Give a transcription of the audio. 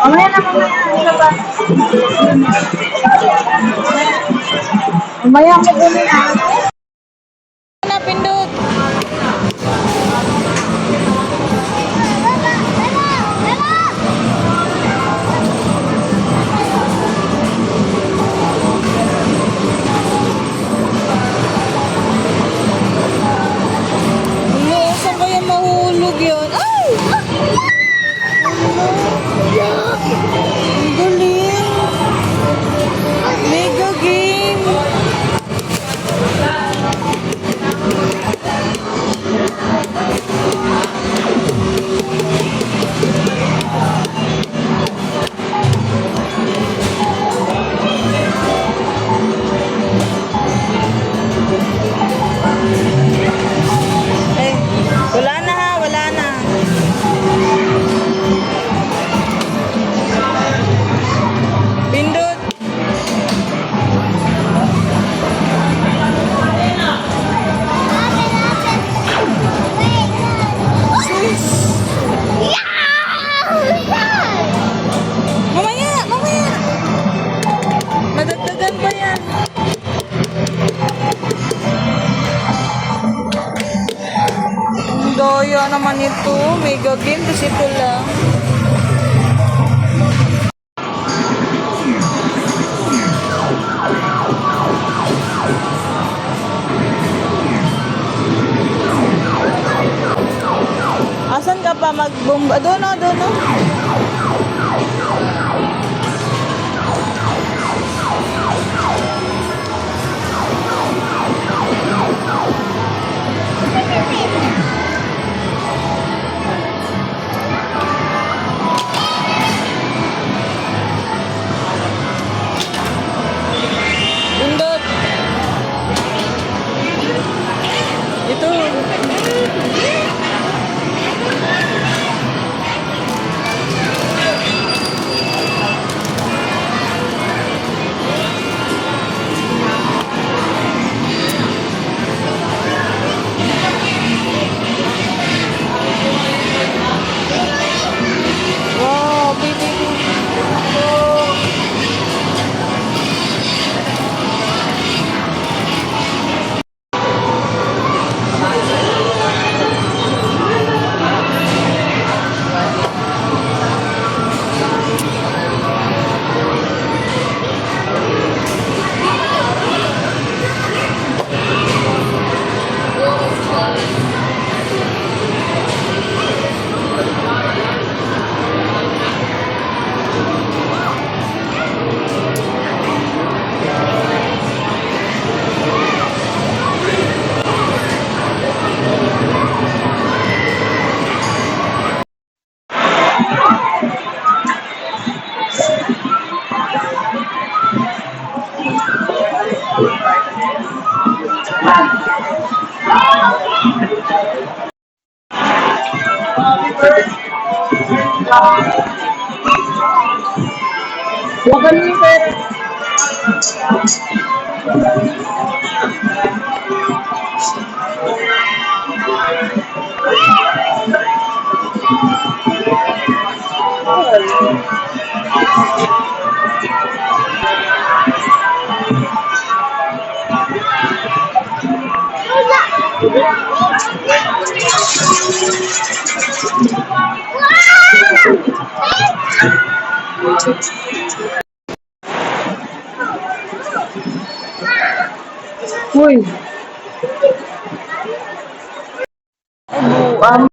Mamaya na, mamaya. Ano ba? Mamaya ako kunin na. Na pindot. Ano, saan kaya mahulog yun? Ay! Ang galing. Mega game. Eh, wala na ha, wala na. Pindot. Mamaya, mamaya. Madagdagan pa yan. Ang daya naman ito. Mega game, tapos ito lang. Asan ka pa mag-bomba? Doon o, doon o. Pindot. Ito. Wow, baby. Oh. Huwag niyo pera. Uy.